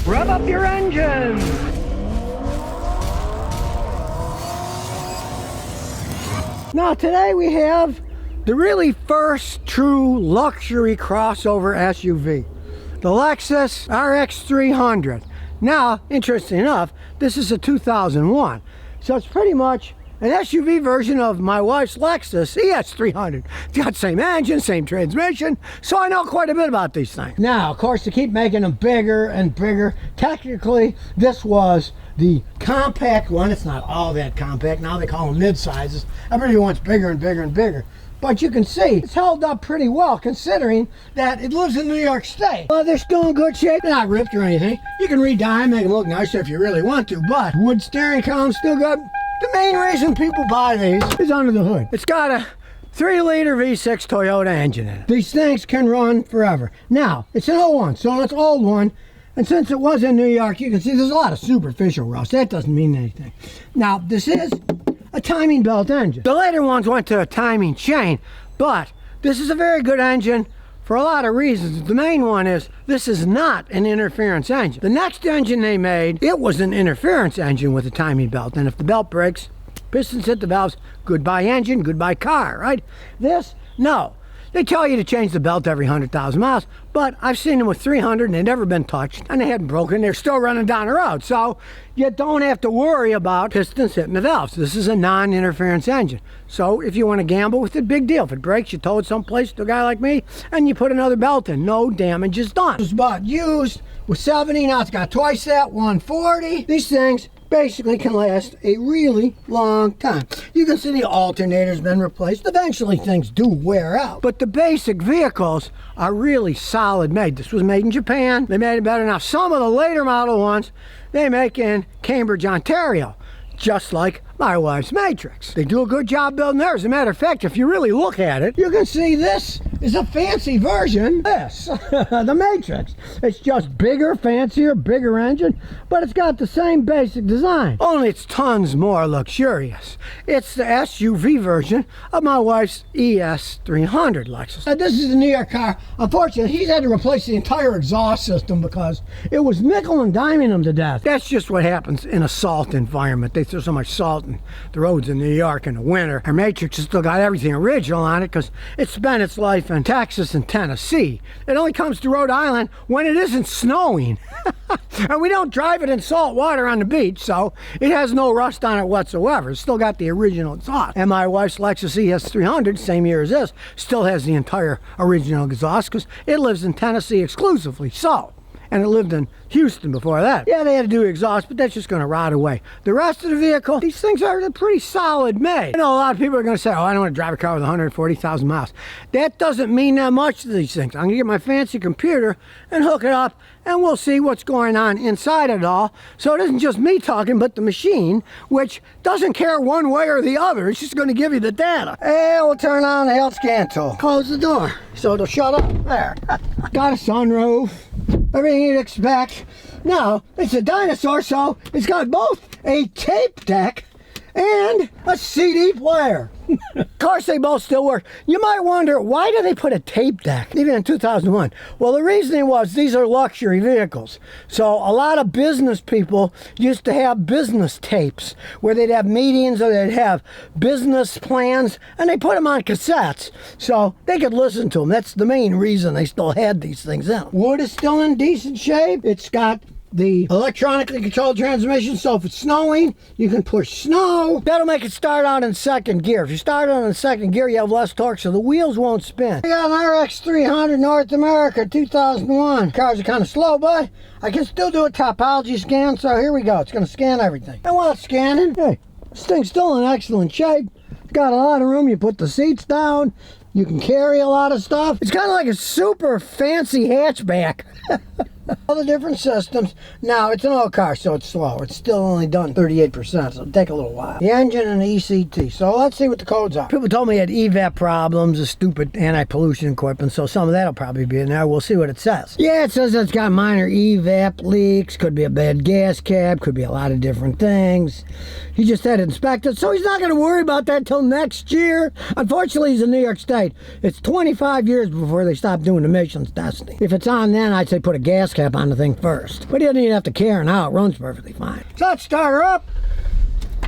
Rev up your engines! Now today we have the really first true luxury crossover SUV, the Lexus RX300. Now, interesting enough, this is a 2001, so it's pretty much an SUV version of my wife's Lexus ES300. It's got the same engine, same transmission, so I know quite a bit about these things. Now, of course, to keep making them bigger and bigger, technically, this was the compact one. It's not all that compact. Now they call them mid-sizes. Everybody wants bigger and bigger and bigger. But you can see it's held up pretty well considering that it lives in New York State. Well, they're still in good shape. They're not ripped or anything. You can re-dye, make them look nicer if you really want to, but wood steering column still good. The main reason people buy these is under the hood. It's got a 3-liter V6 Toyota engine in it. These things can run forever. Now, it's an old one, so it's an old one. And since it was in New York, you can see there's a lot of superficial rust. That doesn't mean anything. Now, this is a timing belt engine. The later ones went to a timing chain, but this is a very good engine for a lot of reasons. The main one is this is not an interference engine. The next engine they made, it was an interference engine with a timing belt. And if the belt breaks, pistons hit the valves, goodbye engine, goodbye car, right? This, no. They tell you to change the belt every 100,000 miles, but I've seen them with 300 and they've never been touched and they hadn't broken. They're still running down the road. So you don't have to worry about pistons hitting the valves. This is a non-interference engine. So if you want to gamble with it, big deal. If it breaks, you tow it someplace to a guy like me and you put another belt in. No damage is done. It was bought used with 70. Now it's got twice that, 140. These things basically can last a really long time. You can see the alternator's been replaced. Eventually things do wear out, but the basic vehicles are really solid made. This was made in Japan. They made it better. Now some of the later model ones they make in Cambridge, Ontario, just like my wife's Matrix. They do a good job building theirs. As a matter of fact, if you really look at it, you can see this is a fancy version of this, the Matrix. It's just bigger, fancier, bigger engine, but it's got the same basic design. Only it's tons more luxurious. It's the SUV version of my wife's ES300 Lexus. Now, this is a New York car. Unfortunately, he's had to replace the entire exhaust system because it was nickel and diming them to death. That's just what happens in a salt environment. They throw so much salt in the roads in New York in the winter. Our Matrix has still got everything original on it because it spent its life in Texas and Tennessee. It only comes to Rhode Island when it isn't snowing. And we don't drive it in salt water on the beach, so it has no rust on it whatsoever. It's still got the original exhaust. And my wife's Lexus ES300, same year as this, still has the entire original exhaust because it lives in Tennessee exclusively. So, and it lived in Houston before that. Yeah, they had to do exhaust, but that's just going to rot away. The rest of the vehicle, these things are pretty solid made. I know a lot of people are going to say, oh, I don't want to drive a car with 140,000 miles. That doesn't mean that much to these things. I'm going to get my fancy computer and hook it up, and we'll see what's going on inside it all. So it isn't just me talking, but the machine, which doesn't care one way or the other. It's just going to give you the data. And we'll turn on the health scan tool. Close the door, so it'll shut up. There. Got a sunroof. Everything you'd expect. Now, it's a dinosaur, so it's got both a tape deck and a CD player. Of course, they both still work. You might wonder, why do they put a tape deck, even in 2001? Well, the reasoning was these are luxury vehicles. So a lot of business people used to have business tapes where they'd have meetings or they'd have business plans, and they put them on cassettes so they could listen to them. That's the main reason they still had these things in them. Wood is still in decent shape. It's got the electronically controlled transmission, so if it's snowing, you can push snow. That'll make it start out in second gear. If you start out in second gear, you have less torque, so the wheels won't spin. I got an RX300 North America 2001. Cars are kind of slow, but I can still do a topology scan, so here we go. It's going to scan everything. And while it's scanning, hey, this thing's still in excellent shape. It's got a lot of room. You put the seats down. You can carry a lot of stuff. It's kind of like a super fancy hatchback. All the different systems. Now, it's an old car, so it's slow. It's still only done 38%, so it'll take a little while. The engine and the ECT. So let's see what the codes are. People told me it had EVAP problems, a stupid anti-pollution equipment, so some of that will probably be in there. We'll see what it says. Yeah, it says it's got minor EVAP leaks, could be a bad gas cap, could be a lot of different things. He just had it inspected, so he's not going to worry about that till next year. Unfortunately, he's in New York State. It's 25 years before they stop doing emissions testing. If it's on then, I'd say put a gas gas cap on the thing first. But you don't even have to care now, it runs perfectly fine. So let's start her up.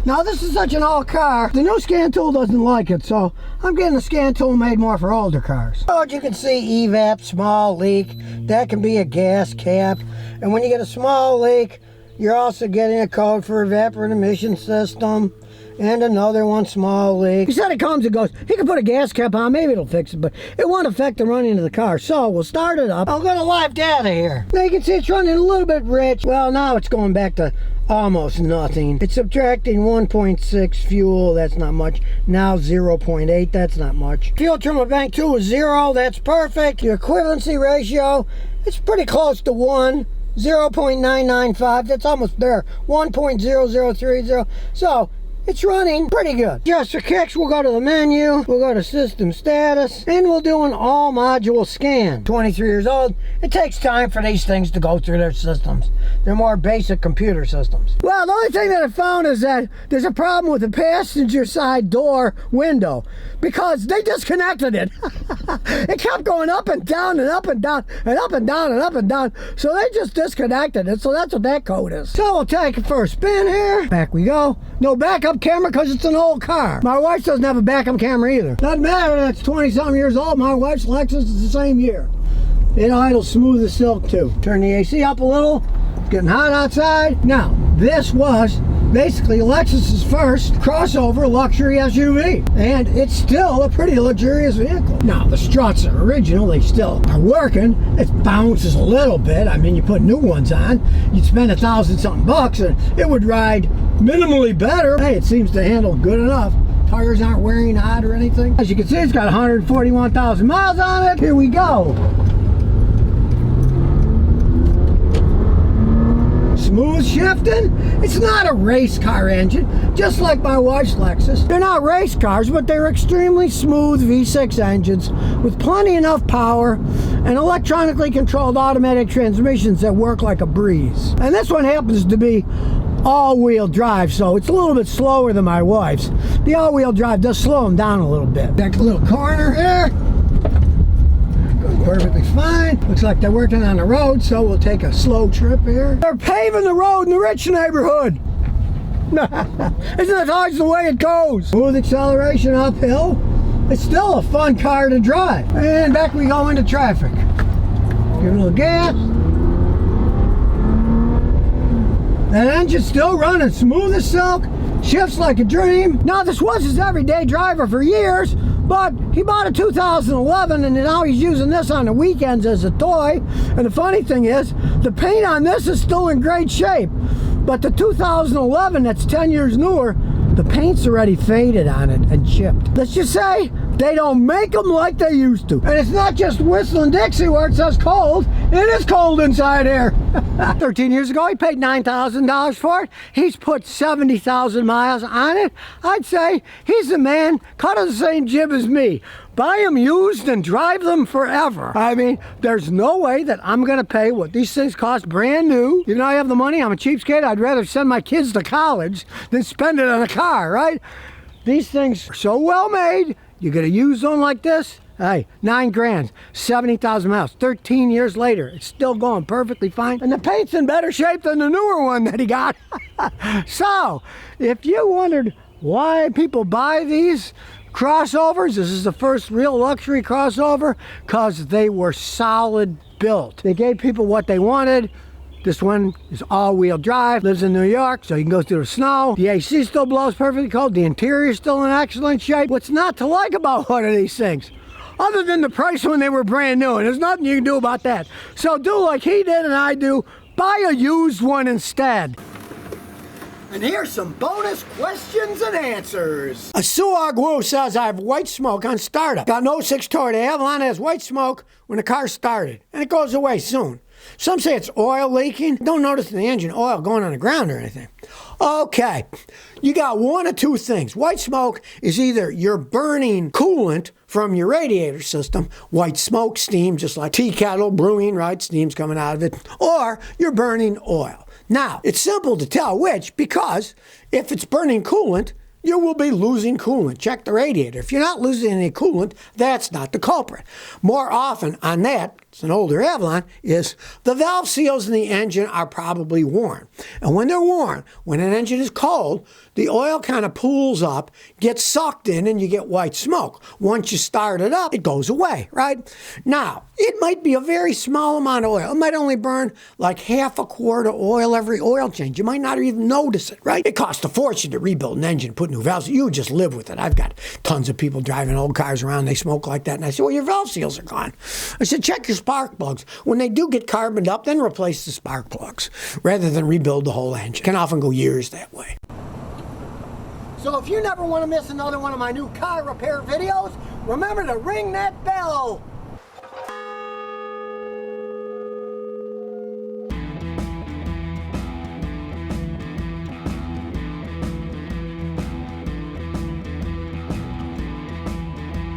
Now this is such an old car, the new scan tool doesn't like it, so I'm getting a scan tool made more for older cars. So as you can see, evap, small leak, that can be a gas cap. And when you get a small leak, you're also getting a code for evaporative emission system. And another one, small leak. He said it comes and goes. He can put a gas cap on, maybe it'll fix it, but it won't affect the running of the car. So we'll start it up. I'll go to live data here. Now you can see it's running a little bit rich. Well, now it's going back to almost nothing. It's subtracting 1.6 fuel, that's not much. Now 0.8, that's not much. Fuel trim bank 2 is 0, that's perfect. Your equivalency ratio, it's pretty close to 1. 0.995, that's almost there. 1.0030. So it's running pretty good. Just for kicks, we'll go to the menu, we'll go to system status, and we'll do an all module scan. 23 years old, it takes time for these things to go through their systems. They're more basic computer systems. Well, the only thing that I found is that there's a problem with the passenger side door window because they disconnected it. It kept going up and down and up and down and up and down and up and down. So they just disconnected it. So that's what that code is. So we'll take it for a spin here. Back we go. No backup camera because it's an old car. My wife doesn't have a backup camera either. Doesn't matter that it's 20-something years old. My wife's Lexus is the same year. It idles smooth as silk too. Turn the AC up a little. It's getting hot outside. Now, this was basically Lexus's first crossover luxury SUV. And it's still a pretty luxurious vehicle. Now, the struts are original. They still are working. It bounces a little bit. I mean, you put new ones on, you'd spend $1,000-something bucks and it would ride minimally better. Hey, it seems to handle good enough. Tires aren't wearing out or anything. As you can see, it's got 141,000 miles on it. Here we go. Smooth shifting. It's not a race car engine, just like my wife's Lexus. They're not race cars, but they're extremely smooth V6 engines with plenty enough power and electronically controlled automatic transmissions that work like a breeze. And this one happens to be all-wheel drive, so it's a little bit slower than my wife's. The all-wheel drive does slow them down a little bit. Back to a little corner here. Goes perfectly fine. Looks like they're working on the road, so we'll take a slow trip here. They're paving the road in the rich neighborhood. Isn't it always the way it goes? Smooth acceleration uphill. It's still a fun car to drive. And back we go into traffic. Give it a little gas. That engine's still running smooth as silk, shifts like a dream. Now this was his everyday driver for years, but he bought a 2011 and now he's using this on the weekends as a toy. And the funny thing is, the paint on this is still in great shape, but the 2011 that's 10 years newer, the paint's already faded on it and chipped. Let's just say they don't make them like they used to. And it's not just Whistling Dixie where it says cold. It is cold inside here. 13 years ago, he paid $9,000 for it. He's put 70,000 miles on it. I'd say he's the man cut of the same jib as me. Buy them used and drive them forever. I mean, there's no way that I'm gonna pay what these things cost brand new. Even though I have the money, I'm a cheapskate. I'd rather send my kids to college than spend it on a car, right? These things are so well made. You get a used one like this, hey, 9 grand, 70,000 miles. 13 years later, it's still going perfectly fine. And the paint's in better shape than the newer one that he got. So, if you wondered why people buy these crossovers, this is the first real luxury crossover, because they were solid built. They gave people what they wanted. This one is all-wheel drive, lives in New York, so you can go through the snow. The AC still blows perfectly cold. The interior is still in excellent shape. What's not to like about one of these things? Other than the price when they were brand new, and there's nothing you can do about that. So do like he did and I do, buy a used one instead. And here's some bonus questions and answers. A Suag Woo says I have white smoke on startup. Got an 06 Toyota Avalon, has white smoke when the car started, and it goes away soon. Some say it's oil leaking. Don't notice in the engine oil going on the ground or anything. Okay, you got one of two things. White smoke is either you're burning coolant from your radiator system, white smoke, steam, just like tea kettle, brewing, right? Steam's coming out of it. Or you're burning oil. Now, it's simple to tell which, because if it's burning coolant, you will be losing coolant. Check the radiator. If you're not losing any coolant, that's not the culprit. More often on that, it's an older Avalon, is the valve seals in the engine are probably worn. And when they're worn, when an engine is cold, the oil kind of pools up, gets sucked in, and you get white smoke. Once you start it up, it goes away, right? Now, it might be a very small amount of oil. It might only burn like half a quart of oil every oil change. You might not even notice it, right? It costs a fortune to rebuild an engine, put new valves. You just live with it. I've got tons of people driving old cars around. They smoke like that. And I said, well, your valve seals are gone. I said, check your spark plugs. When they do get carboned up, then replace the spark plugs rather than rebuild the whole engine. Can often go years that way. So if you never want to miss another one of my new car repair videos, remember to ring that bell.